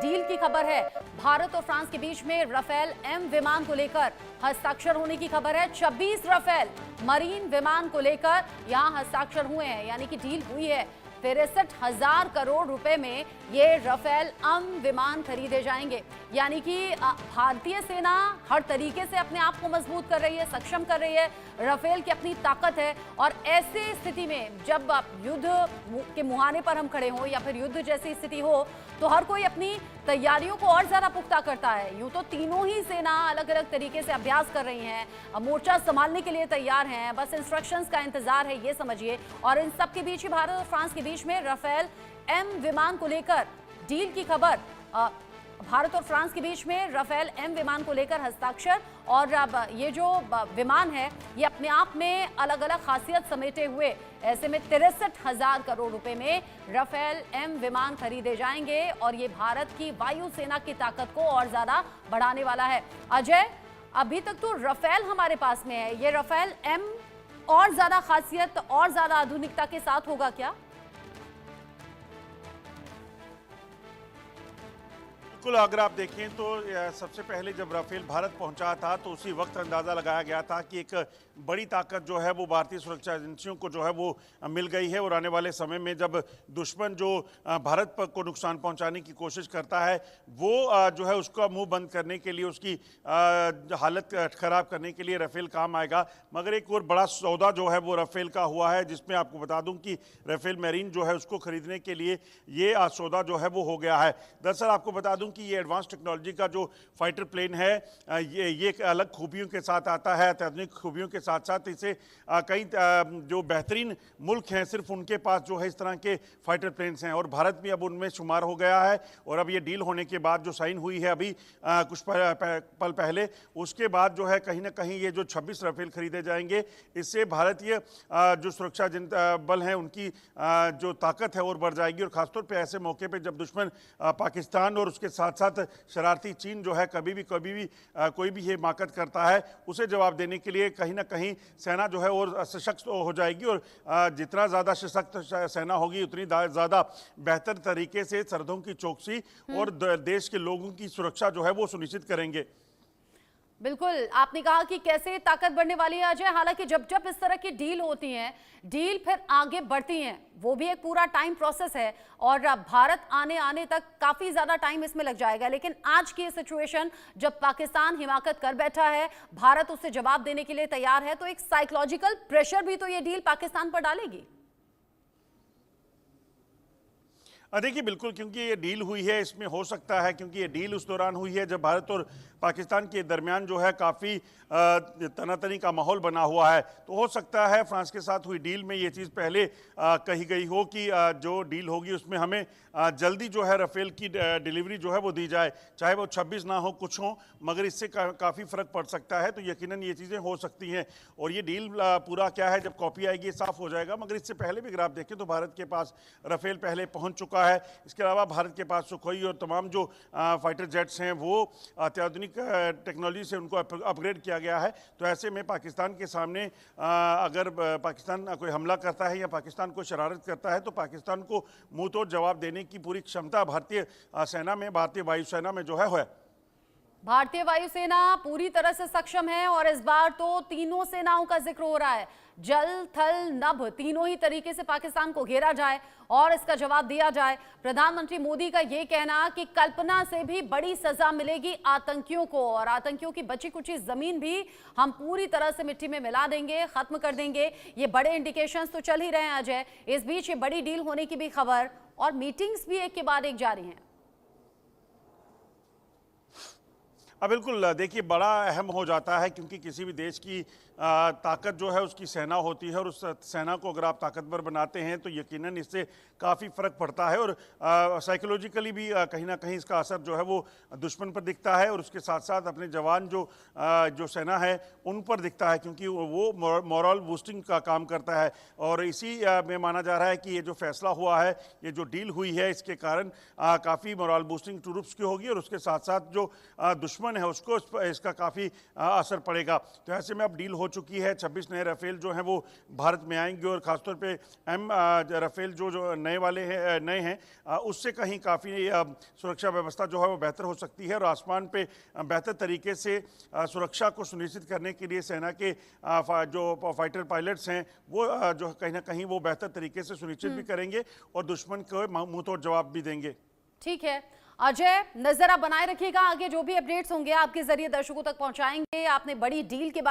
Deal की खबर है। भारत और फ्रांस के बीच में राफेल एम विमान को लेकर हस्ताक्षर होने की खबर है। 26 राफेल मरीन विमान को लेकर यहां हस्ताक्षर हुए हैं, यानी कि डील हुई है। 63,000 करोड़ रुपए में ये राफेल एम विमान खरीदे जाएंगे, यानी कि भारतीय सेना हर तरीके से अपने आप को मजबूत कर रही है, सक्षम कर रही है। राफेल की अपनी ताकत है और ऐसी स्थिति में जब युद्ध के मुहाने पर हम खड़े हों या फिर युद्ध जैसी स्थिति हो तो हर कोई अपनी तैयारियों को और ज्यादा पुख्ता करता है। यूं तो तीनों ही सेना अलग अलग तरीके से अभ्यास कर रही हैं, मोर्चा संभालने के लिए तैयार हैं, बस इंस्ट्रक्शंस का इंतजार है, ये समझिए। और इन सब के बीच ही भारत और फ्रांस के बीच में राफेल एम विमान को लेकर डील की खबर। भारत और फ्रांस के बीच में राफेल एम विमान को लेकर हस्ताक्षर। और अब ये जो विमान है ये अपने आप में अलग अलग खासियत समेटे हुए, ऐसे में 63,000 करोड़ रुपए में राफेल एम विमान खरीदे जाएंगे और ये भारत की वायुसेना की ताकत को और ज्यादा बढ़ाने वाला है। अजय, अभी तक तो राफेल हमारे पास में है, ये राफेल एम और ज्यादा खासियत और ज्यादा आधुनिकता के साथ होगा क्या? बिल्कुल, अगर आप देखें तो सबसे पहले जब राफेल भारत पहुंचा था तो उसी वक्त अंदाज़ा लगाया गया था कि एक बड़ी ताकत जो है वो भारतीय सुरक्षा एजेंसियों को जो है वो मिल गई है और आने वाले समय में जब दुश्मन जो भारत को नुकसान पहुंचाने की कोशिश करता है वो जो है उसका मुंह बंद करने के लिए, उसकी हालत ख़राब करने के लिए राफेल काम आएगा। मगर एक और बड़ा सौदा जो है वो राफेल का हुआ है, जिसमें आपको बता दूं कि राफेल मैरीन जो है उसको खरीदने के लिए ये सौदा जो है वो हो गया है। दरअसल आपको बता दूं कि ये एडवांस टेक्नोलॉजी का जो फाइटर प्लेन है ये एक अलग खूबियों के साथ आता है, अत्याधुनिक खूबियों के साथ साथ इसे कई जो बेहतरीन मुल्क हैं सिर्फ उनके पास जो है इस तरह के फाइटर प्लेन्स हैं और भारत भी अब उनमें शुमार हो गया है। और अब ये डील होने के बाद जो साइन हुई है अभी कुछ पल पहले, उसके बाद जो है कहीं ना कहीं ये जो 26 राफेल खरीदे जाएंगे, इससे भारतीय जो सुरक्षा बल हैं उनकी जो ताकत है और बढ़ जाएगी। और खासतौर पर ऐसे मौके पर जब दुश्मन पाकिस्तान और उसके साथ साथ शरारती चीन जो है कभी भी कोई भी ये हिमाकत करता है, उसे जवाब देने के लिए कहीं ना कहीं सेना जो है और सशक्त हो जाएगी। और जितना ज़्यादा सशक्त सेना होगी उतनी ज़्यादा बेहतर तरीके से सरहदों की चौकसी और देश के लोगों की सुरक्षा जो है वो सुनिश्चित करेंगे। बिल्कुल, आपने कहा कि कैसे ताकत बढ़ने वाली है अजय। हालांकि जब जब इस तरह की डील होती हैं, डील फिर आगे बढ़ती हैं, वो भी एक पूरा टाइम प्रोसेस है और भारत आने तक काफी ज्यादा टाइम इसमें लग जाएगा। लेकिन आज की सिचुएशन जब पाकिस्तान हिमाकत कर बैठा है, भारत उससे जवाब देने के लिए तैयार है, तो एक साइकोलॉजिकल प्रेशर भी तो ये डील पाकिस्तान पर डालेगी। देखिए बिल्कुल, क्योंकि ये डील हुई है, इसमें हो सकता है, क्योंकि ये डील उस दौरान हुई है जब भारत और पाकिस्तान के दरमियान जो है काफ़ी तनातनी का माहौल बना हुआ है। तो हो सकता है फ्रांस के साथ हुई डील में ये चीज़ पहले कही गई हो कि जो डील होगी उसमें हमें जल्दी जो है राफेल की डिलीवरी जो है वो दी जाए, चाहे वो 26 ना हो कुछ हो, मगर इससे काफ़ी फ़र्क पड़ सकता है। तो यकीनन ये चीज़ें हो सकती हैं और ये डील पूरा क्या है, जब कॉपी आएगी साफ़ हो जाएगा। मगर इससे पहले भी अगर आप देखें तो भारत के पास राफेल पहले पहुँच चुका है। इसके अलावा भारत के पास सुखोई और तमाम जो फाइटर जेट्स हैं वो अत्याधुनिक टेक्नोलॉजी से उनको अपग्रेड किया गया है। तो ऐसे में पाकिस्तान के सामने अगर पाकिस्तान कोई हमला करता है या पाकिस्तान को शरारत करता है तो पाकिस्तान को मुंह तोड़ जवाब देने की पूरी क्षमता भारतीय सेना में, भारतीय वायुसेना में जो है। भारतीय वायुसेना पूरी तरह से सक्षम है और इस बार तो तीनों सेनाओं का जिक्र हो रहा है। जल, थल, नभ, तीनों ही तरीके से पाकिस्तान को घेरा जाए और इसका जवाब दिया जाए। प्रधानमंत्री मोदी का यह कहना कि कल्पना से भी बड़ी सजा मिलेगी आतंकियों को और आतंकियों की बची कुची जमीन भी हम पूरी तरह से मिट्टी में मिला देंगे, खत्म कर देंगे। ये बड़े इंडिकेशंस तो चल ही रहे हैं अजय। इस बीच ये बड़ी डील होने की भी खबर और मीटिंग्स भी एक के बाद एक जारी हैं। बिल्कुल, देखिए बड़ा अहम हो जाता है क्योंकि किसी भी देश की ताकत जो है उसकी सेना होती है और उस सेना को अगर आप ताकतवर बनाते हैं तो यकीनन इससे काफ़ी फ़र्क पड़ता है और साइकोलॉजिकली भी कहीं ना कहीं इसका असर जो है वो दुश्मन पर दिखता है और उसके साथ साथ अपने जवान जो सेना है उन पर दिखता है, क्योंकि वो मोरल बूस्टिंग का काम करता है। और इसी में माना जा रहा है कि ये जो फैसला हुआ है, ये जो डील हुई है, इसके कारण काफ़ी मोरल बूस्टिंग ट्रूप्स की होगी और उसके साथ साथ जो दुश्मन दुश्मन है उसको इसका काफ़ी असर पड़ेगा। तो ऐसे में अब डील हो चुकी है, 26 नए राफेल जो हैं वो भारत में आएंगे और ख़ासतौर पे राफेल जो नए हैं उससे कहीं काफ़ी सुरक्षा व्यवस्था जो है वो बेहतर हो सकती है और आसमान पे बेहतर तरीके से सुरक्षा को सुनिश्चित करने के लिए सेना के जो फाइटर पायलट्स हैं वो जो कहीं ना कहीं वो बेहतर तरीके से सुनिश्चित भी करेंगे और दुश्मन को मुंह तोड़ जवाब भी देंगे। ठीक है अजय, नजर आप बनाए रखिएगा, आगे जो भी अपडेट्स होंगे आपके जरिए दर्शकों तक पहुंचाएंगे। आपने बड़ी डील के